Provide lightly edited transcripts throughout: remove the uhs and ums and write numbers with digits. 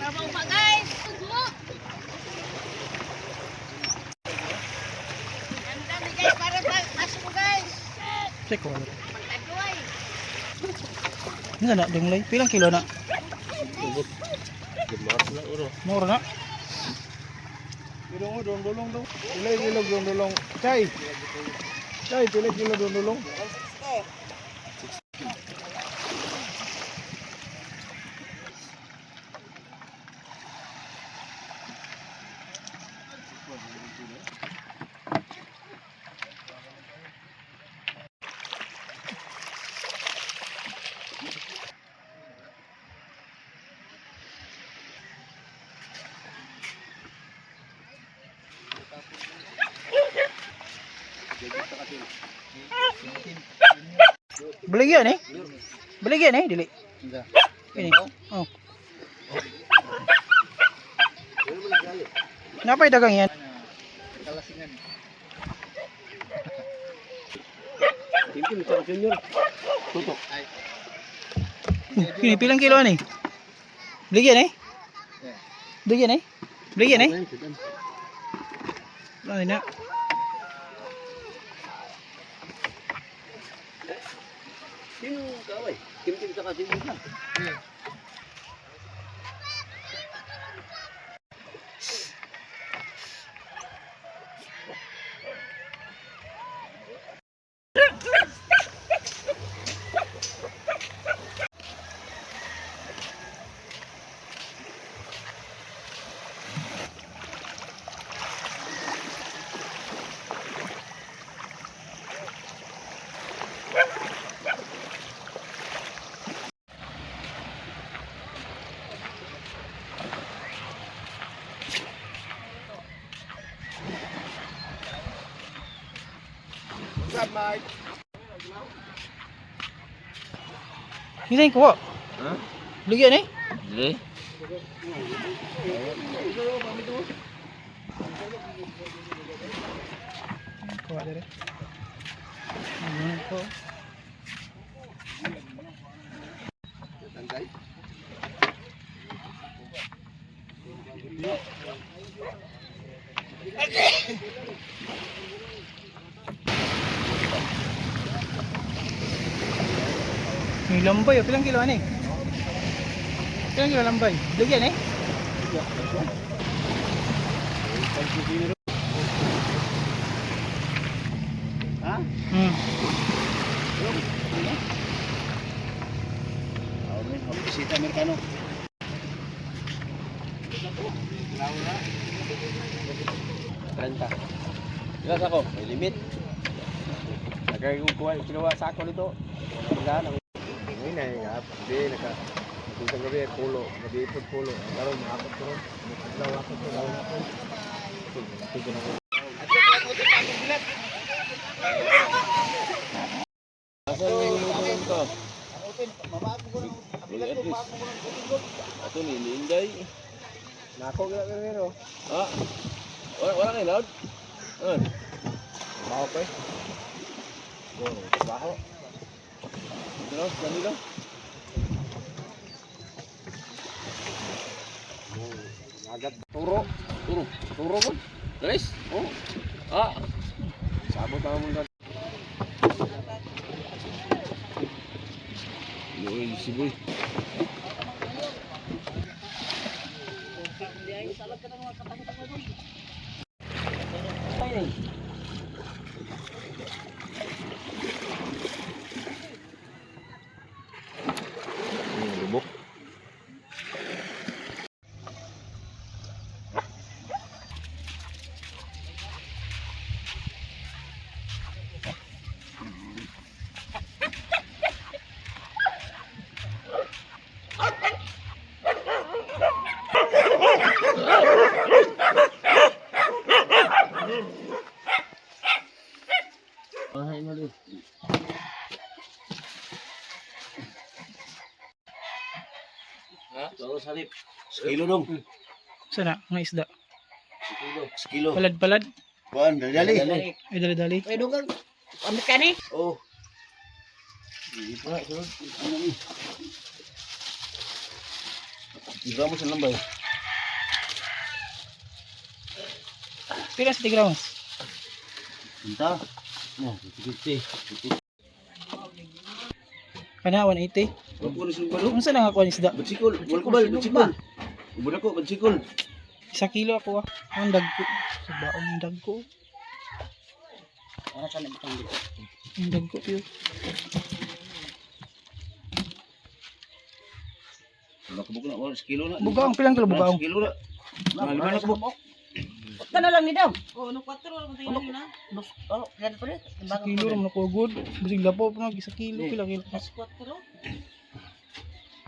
Trabaho pa guys. Tugo. Dami guys para pasok mo guys. Check ko. Pagtagoy. Nga na dinglay. Pilang kilo na? Mura na. Ilong dong dong. Pilay ilog dong. Chay. Chay pilay kilo dong. Baligyan eh. Baligyan eh, dili. Ini. Oh. Napay dagang yan. Kalasingan. Timtim sa junior. Tutok. Ini pilang kilo ni? Baligyan eh. Baligyan eh. Baligyan eh. Ano na? Sino kaway? Timtim sa junior na. Mike. Ini yang kuat. Ha? Baligyan eh. Dili. Kuat dari. Ano ko? Tangkay. May lambay, oh. Pilang kilo ani? Pilang kilo lambay? Baligyan eh. Ha? Hmm. Bisita Amerikano. Renta. Ilas ako, may limit. Lagay kong kuha, kinuha sa ako nito. Magkano? Ngayon na nga, hindi naka isang gabi pulo, gabi ipod pulo. Karon makapot ko ron. Nakapot ko ron ako. Ito na ko. Asan yung lutuin ko? Ito ni Linday. Nako gila pero. Ah. Wala kayo loud? Mau pa. Baho. Dito, dito. Agad turo. Turo mo. Guys? Oh. Ah. Sabot ang mga Yun, si Boy. Lubok. Ay, mali. Ha? Tawag salip. Sekilo dong. Sana, mga isda. Sekilo. Palad-palad. Kuan, dali. Ay, dali-dali. Ay dugang Amerikani. Oh. Hindi pa, sunod. Ano ni? Iba mo sa lambay. Pila sa tigramos? Punta. Nah, sige. Kana 180. Ako ni sumalo. Unsa lang ako ni isda? Batsikol, wal ko bal, batsikol. Ubod ako, batsikol. 1 kilo ako ah. Ang dagko. Sa baon ng dagko. Para sa nagtang dito. Ang dagko yun. Wala ko na, wala, 1 kilo na. Bugaong, pilang kilo bugaong? 1 kilo na. Lima na ko. Ka na lang ni daw. Oh, no 4 wala mo tingnan na. Oh, yan pa rin. 1 kilo ram na ko good. Bisig lapo pa mag 1 kilo pila kilo. Mas 4.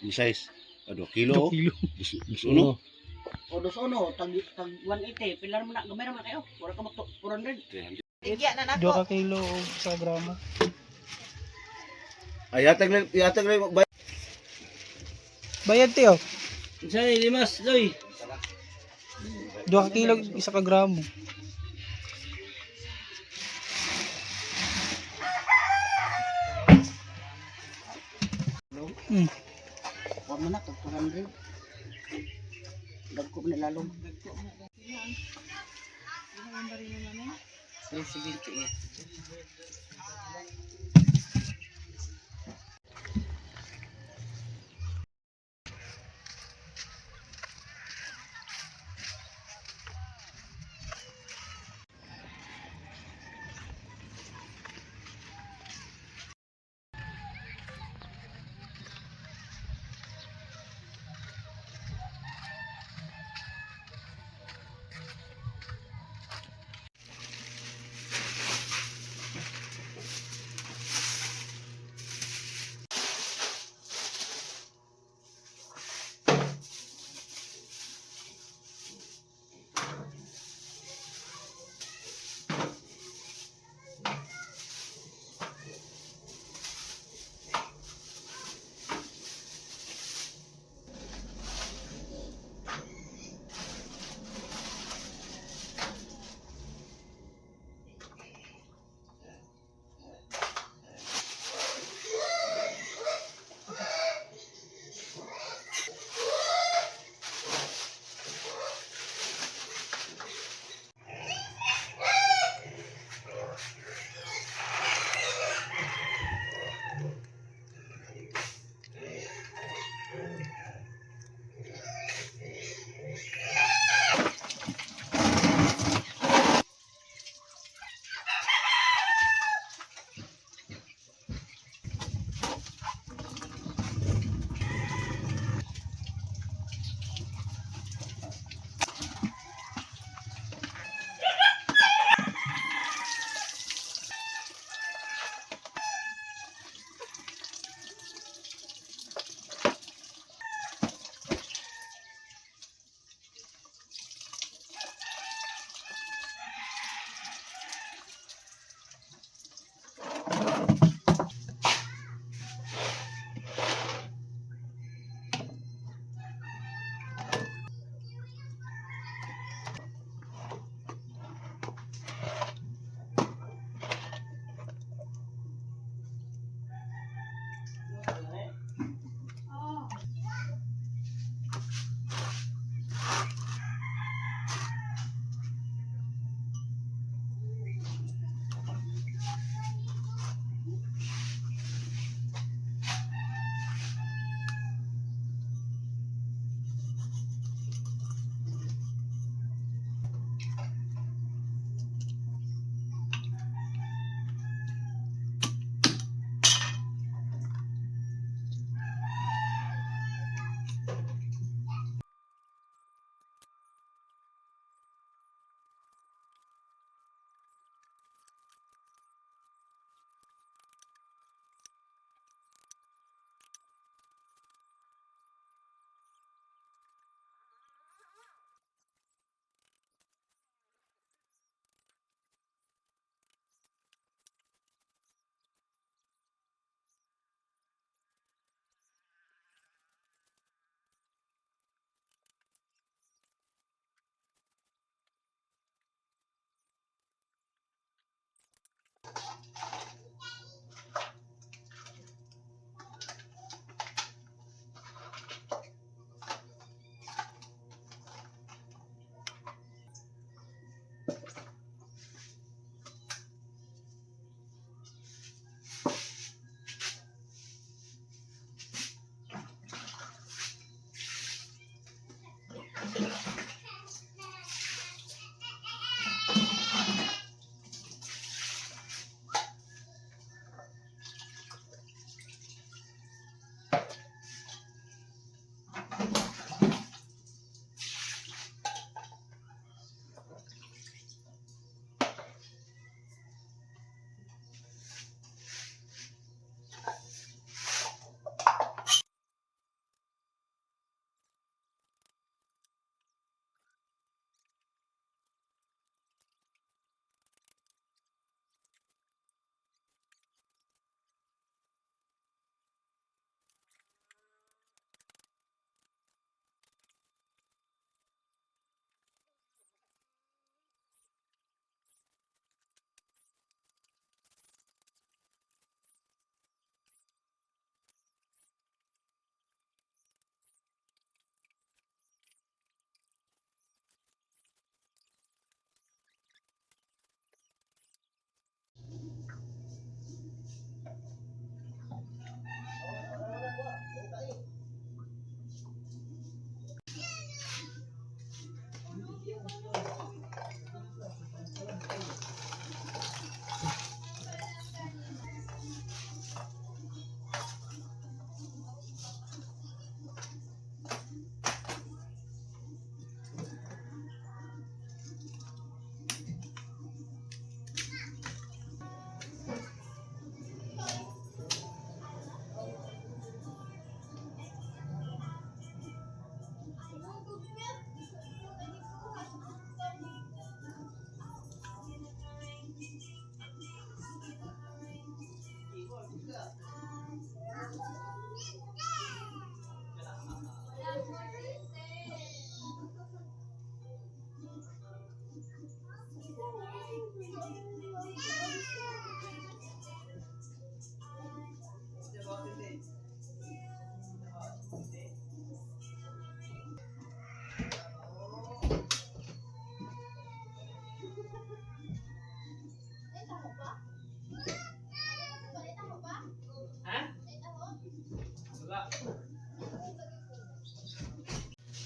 Ni size. 2 kilo. 2 kilo. Bis uno. O dos uno, tag 180. Pila mo na, gamay naman kayo. Wala ka mag 400. Igya na 2 ka kilo o 1 gramo. Ay, yatag lang. Bayad tiyo. Isa ni limas, Loy. 2 ka kilo 1 ka gramo. Hmm. Huwag mo na, tag 400. Dagko mo na lalong. 378.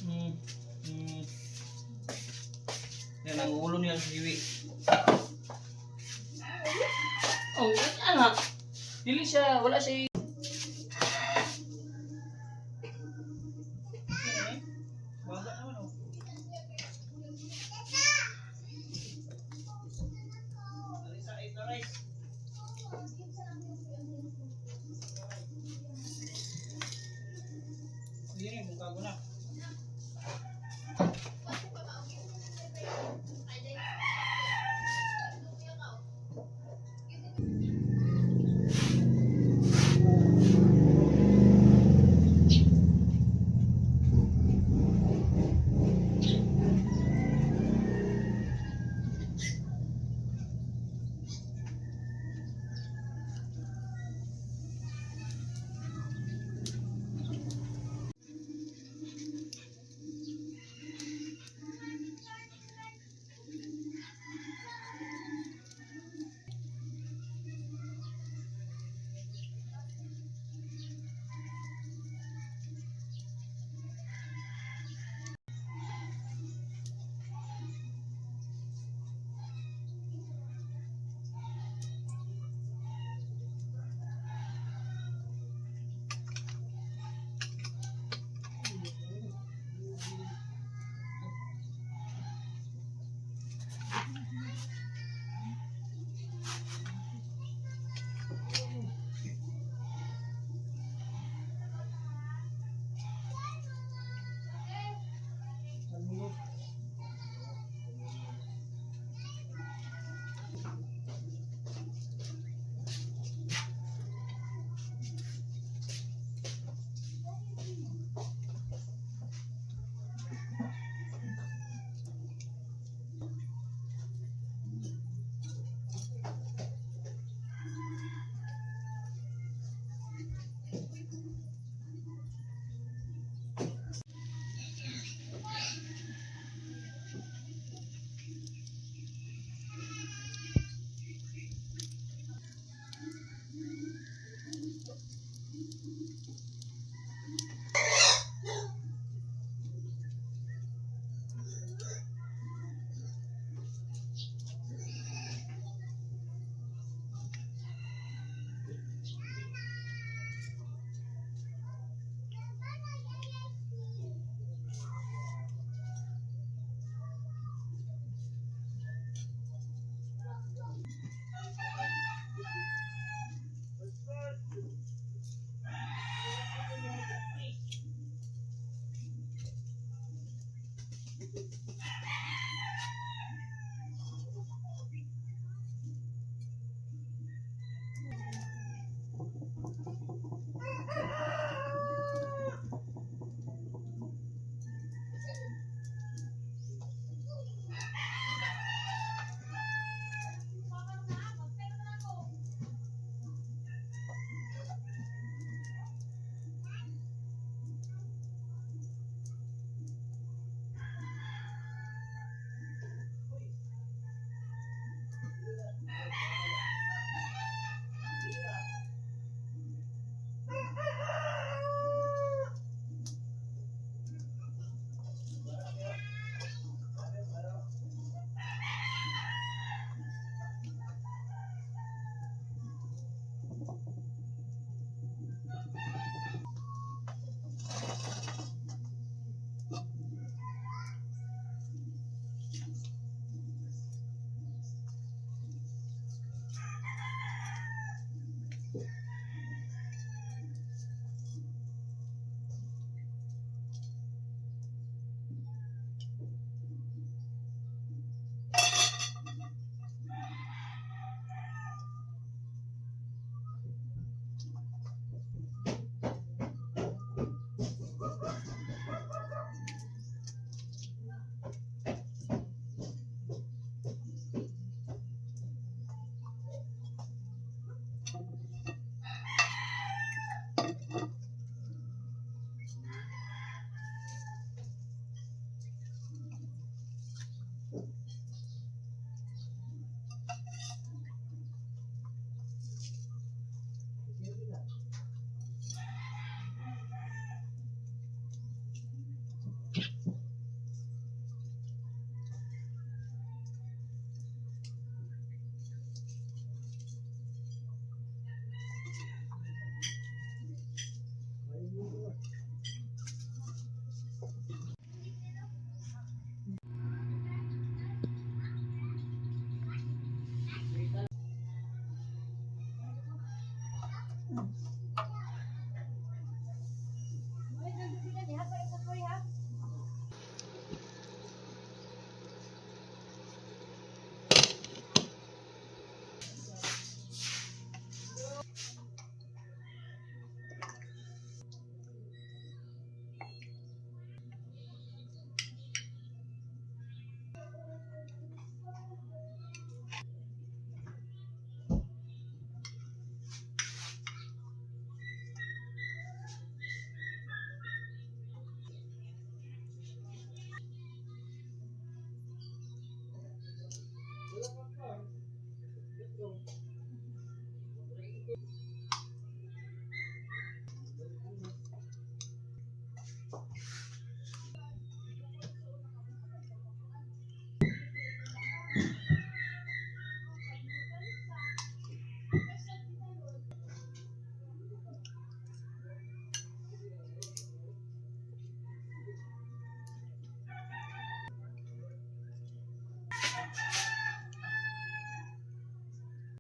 Hmm. Hmm. Yan ang ulo niya sa Jiwi. Oh, ano? Dili siya, wala siya. Baga naman oh. Ini muka guna.